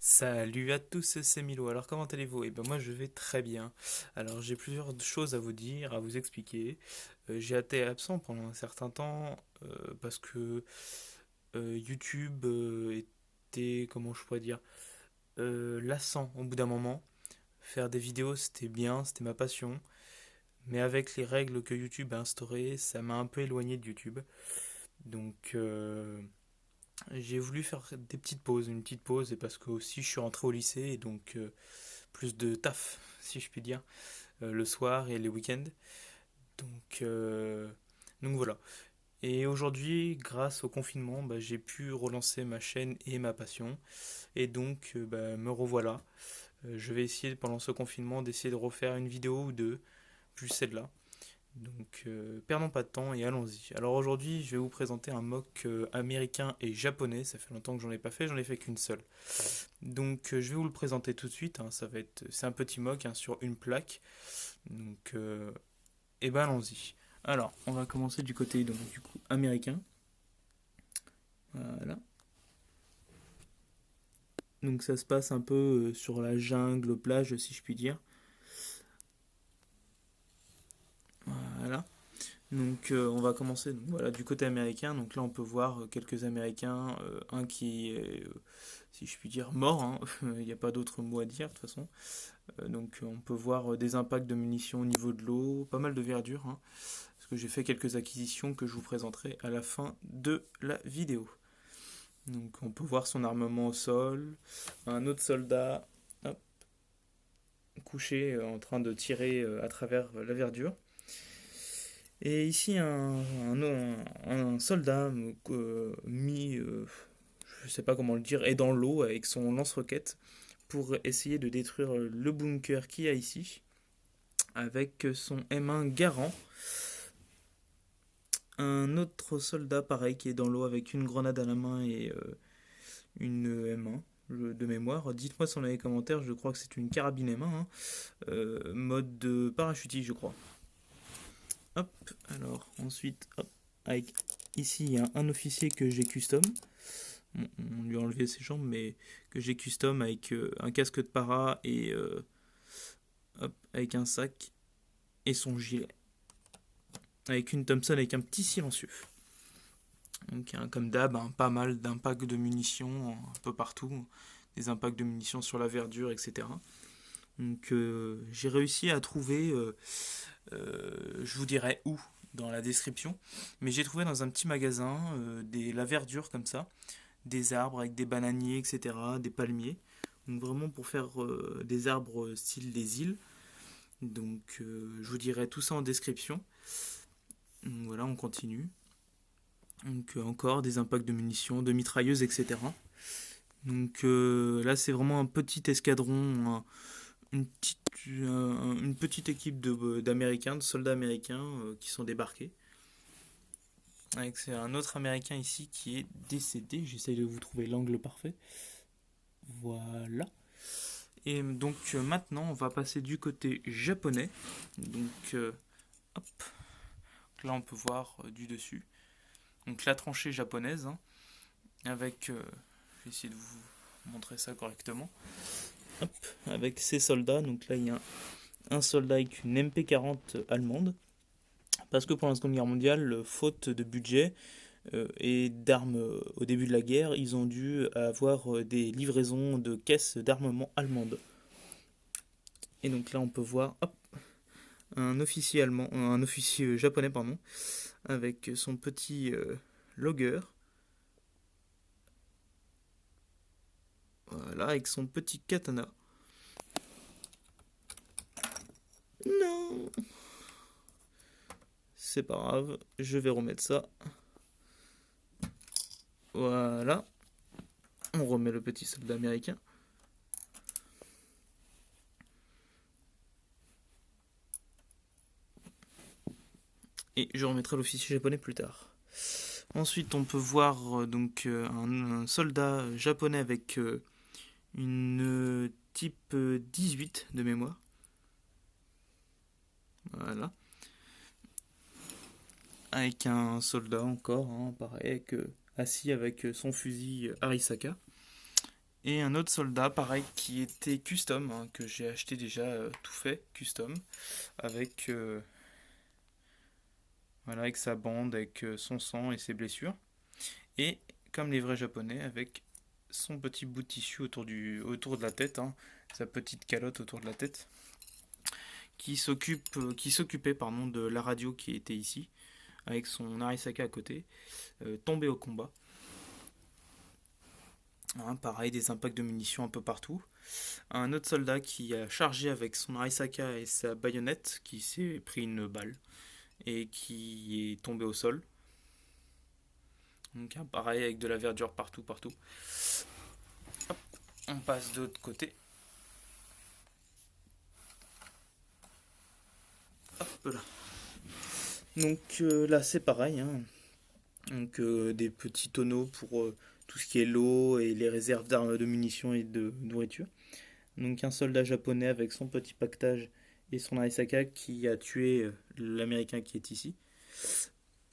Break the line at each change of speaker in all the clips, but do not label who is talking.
Salut à tous, c'est Milo. Alors comment allez-vous? Eh ben moi je vais très bien. Alors j'ai plusieurs choses à vous dire, à vous expliquer. J'ai été absent pendant un certain temps parce que YouTube était, comment je pourrais dire, lassant au bout d'un moment. Faire des vidéos c'était bien, c'était ma passion. Mais avec les règles que YouTube a instaurées, ça m'a un peu éloigné de YouTube. Donc j'ai voulu faire des petites pauses, une petite pause, et parce que aussi je suis rentré au lycée et donc plus de taf, si je puis dire, le soir et les week-ends. Donc, euh, donc voilà. Et aujourd'hui, grâce au confinement, bah, j'ai pu relancer ma chaîne et ma passion. Et donc, bah, me revoilà. Je vais essayer pendant ce confinement d'essayer de refaire une vidéo ou deux, plus celle-là. Donc, perdons pas de temps et allons-y. Alors aujourd'hui, je vais vous présenter un mock américain et japonais. Ça fait longtemps que j'en ai pas fait, j'en ai fait qu'une seule. Donc, je vais vous le présenter tout de suite, hein. C'est un petit mock, hein, sur une plaque. Donc, et ben allons-y. Alors, on va commencer du côté donc, du coup américain. Voilà. Donc ça se passe un peu sur la jungle, plage, si je puis dire. Voilà. Donc on va commencer donc, voilà, du côté américain. Donc là on peut voir quelques Américains, un qui est, si je puis dire, mort, hein. Il n'y a pas d'autre mot à dire de toute façon. Donc on peut voir des impacts de munitions au niveau de l'eau, pas mal de verdure, hein, parce que j'ai fait quelques acquisitions que je vous présenterai à la fin de la vidéo. Donc on peut voir son armement au sol, un autre soldat, hop, couché en train de tirer à travers la verdure. Et ici un soldat mis, je sais pas comment le dire, est dans l'eau avec son lance-roquette pour essayer de détruire le bunker qu'il y a ici avec son M1 Garand. Un autre soldat pareil qui est dans l'eau avec une grenade à la main et une M1 de mémoire. Dites-moi dans les commentaires, je crois que c'est une carabine M1, hein. Mode de parachutiste, je crois. Hop, alors ensuite, hop, avec ici il y a un officier que j'ai custom. Bon, on lui a enlevé ses jambes, mais que j'ai custom avec un casque de para et hop, avec un sac et son gilet. Avec une Thompson avec un petit silencieux. Donc, comme d'hab, hein, pas mal d'impacts de munitions un peu partout, des impacts de munitions sur la verdure, etc. Donc, j'ai réussi à trouver, je vous dirai où dans la description, mais j'ai trouvé dans un petit magasin la verdure comme ça, des arbres avec des bananiers, etc., des palmiers. Donc, vraiment pour faire des arbres style des îles. Donc, je vous dirai tout ça en description. Donc, voilà, on continue. Donc encore des impacts de munitions, de mitrailleuses, etc. Donc là c'est vraiment un petit escadron, une petite équipe d'Américains, de soldats américains qui sont débarqués. Avec un autre Américain ici qui est décédé. J'essaye de vous trouver l'angle parfait. Voilà. Et donc maintenant on va passer du côté japonais. Donc hop. Donc, là on peut voir du dessus. Donc la tranchée japonaise, hein, avec je vais essayer de vous montrer ça correctement. Hop, avec ces soldats, donc là il y a un soldat avec une MP40 allemande, parce que pendant la Seconde Guerre mondiale, faute de budget et d'armes au début de la guerre, ils ont dû avoir des livraisons de caisses d'armement allemandes. Et donc là on peut voir, hop, un officier allemand, un officier japonais pardon, avec son petit logger. Voilà, avec son petit katana. Non, c'est pas grave, je vais remettre ça. Voilà, on remet le petit soldat américain. Et je remettrai l'officier japonais plus tard. Ensuite, on peut voir un soldat japonais avec une type 18 de mémoire. Voilà. Avec un soldat encore, hein, pareil, assis avec son fusil Arisaka. Et un autre soldat, pareil, qui était custom, hein, que j'ai acheté déjà tout fait, custom, avec, voilà, avec sa bande, avec son sang et ses blessures. Et comme les vrais japonais, avec son petit bout de tissu autour de la tête, hein, sa petite calotte autour de la tête, qui s'occupait pardon, de la radio qui était ici, avec son Arisaka à côté, tombé au combat. Hein, pareil, des impacts de munitions un peu partout. Un autre soldat qui a chargé avec son Arisaka et sa baïonnette, qui s'est pris une balle et qui est tombé au sol. Donc hein, pareil, avec de la verdure partout, partout. Hop, on passe de l'autre côté. Hop là. Donc là c'est pareil, hein. Donc des petits tonneaux pour tout ce qui est l'eau et les réserves d'armes, de munitions et de nourriture. Donc un soldat japonais avec son petit pactage et son Arisaka qui a tué l'américain qui est ici.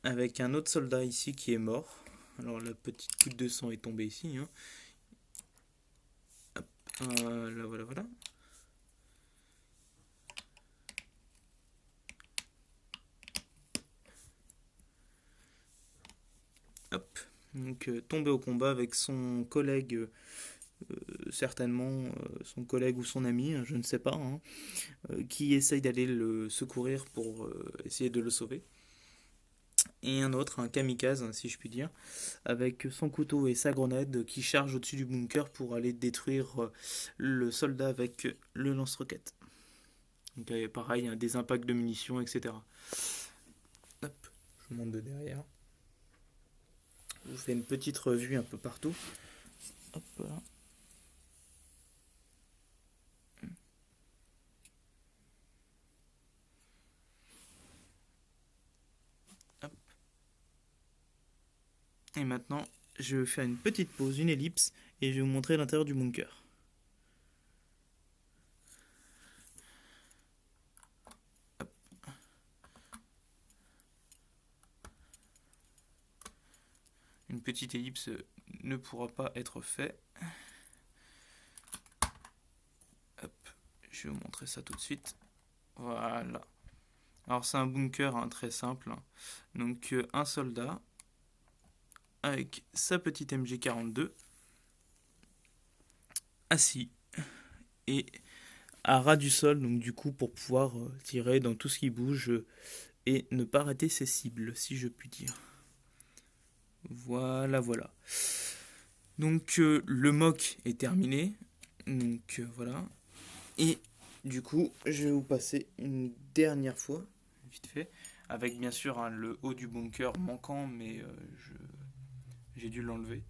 Avec un autre soldat ici qui est mort. Alors la petite goutte de sang est tombée ici, hein. Hop, là voilà voilà. Hop. Donc tombé au combat avec son collègue, certainement son collègue ou son ami, je ne sais pas, hein, qui essaye d'aller le secourir pour essayer de le sauver. Et un autre, un kamikaze, si je puis dire, avec son couteau et sa grenade qui charge au-dessus du bunker pour aller détruire le soldat avec le lance-roquette. Donc pareil, hein, des impacts de munitions, etc. Hop, je vous montre de derrière. Je vous fais une petite revue un peu partout. Hop là. Hop. Et maintenant, je vais faire une petite pause, une ellipse, et je vais vous montrer l'intérieur du bunker. Hop. Une petite ellipse ne pourra pas être faite. Hop. Je vais vous montrer ça tout de suite. Voilà. Alors c'est un bunker hein, très simple. Donc un soldat avec sa petite MG42 assis et à ras du sol, donc du coup pour pouvoir tirer dans tout ce qui bouge et ne pas rater ses cibles, si je puis dire. Voilà, voilà. Donc le mock est terminé. Donc voilà. Et du coup, je vais vous passer une dernière fois, vite fait, avec bien sûr hein, le haut du bunker manquant, mais j'ai dû l'enlever.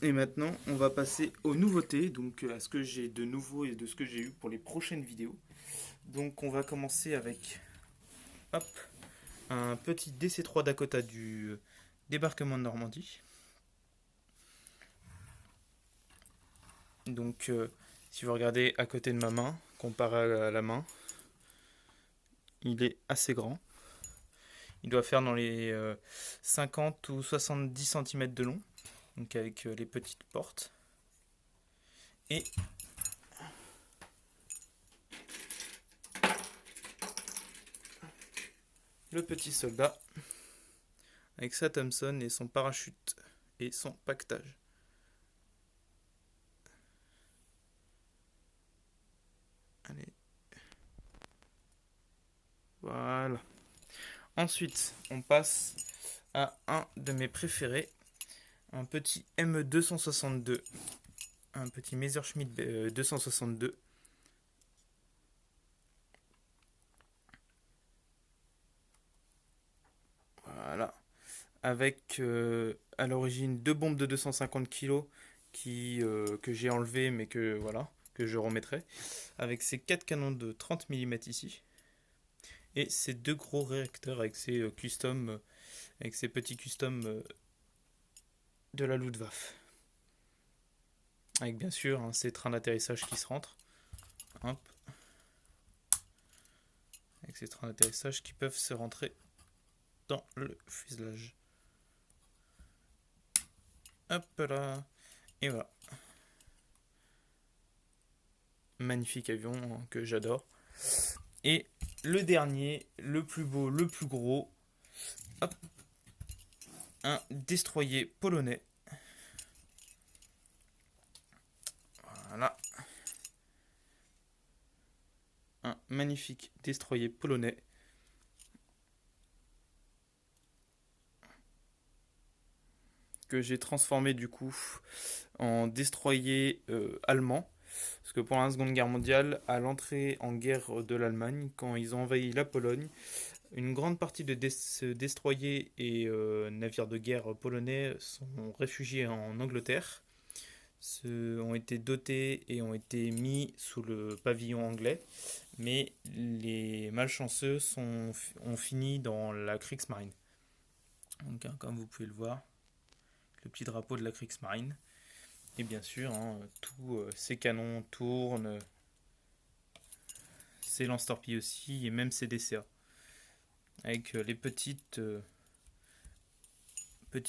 Et maintenant, on va passer aux nouveautés, donc à ce que j'ai de nouveau et de ce que j'ai eu pour les prochaines vidéos. Donc on va commencer avec hop, un petit DC-3 Dakota du débarquement de Normandie. Donc si vous regardez à côté de ma main, comparé à la main, il est assez grand. Il doit faire dans les 50 ou 70 cm de long, donc avec les petites portes. Et le petit soldat avec sa Thompson et son parachute et son pactage. Allez. Voilà. Ensuite, on passe à un de mes préférés, un petit M262, un petit Messerschmitt 262. Voilà. Avec à l'origine deux bombes de 250 kg que j'ai enlevées mais que voilà, que je remettrai. Avec ces 4 canons de 30 mm ici. Et ces deux gros réacteurs avec ces custom, avec ces petits customs de la Luftwaffe. Avec bien sûr hein, ces trains d'atterrissage qui se rentrent. Hop. Avec ces trains d'atterrissage qui peuvent se rentrer dans le fuselage. Hop là. Et voilà. Magnifique avion hein, que j'adore. Et le dernier, le plus beau, le plus gros. Hop. Un destroyer polonais. Voilà. Un magnifique destroyer polonais. Que j'ai transformé du coup en destroyer allemand. Parce que pendant la Seconde Guerre mondiale, à l'entrée en guerre de l'Allemagne, quand ils ont envahi la Pologne, une grande partie de ce destroyer et navires de guerre polonais sont réfugiés en Angleterre, ont été dotés et ont été mis sous le pavillon anglais, mais les malchanceux ont fini dans la Kriegsmarine. Donc, hein, comme vous pouvez le voir, le petit drapeau de la Kriegsmarine. Et bien sûr, hein, tous ces canons tournent, ces lance-torpilles aussi, et même ces DCA, avec les petits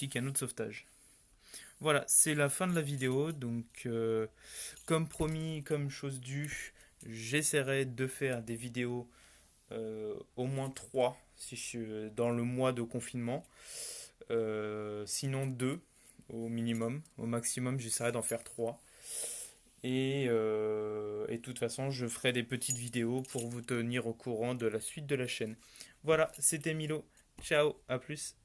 canaux de sauvetage. Voilà, c'est la fin de la vidéo. Donc, comme promis, comme chose due, j'essaierai de faire des vidéos au moins 3 si je suis dans le mois de confinement. Sinon 2 au minimum. Au maximum, j'essaierai d'en faire 3. Et de toute façon, je ferai des petites vidéos pour vous tenir au courant de la suite de la chaîne. Voilà, c'était Milo. Ciao, à plus.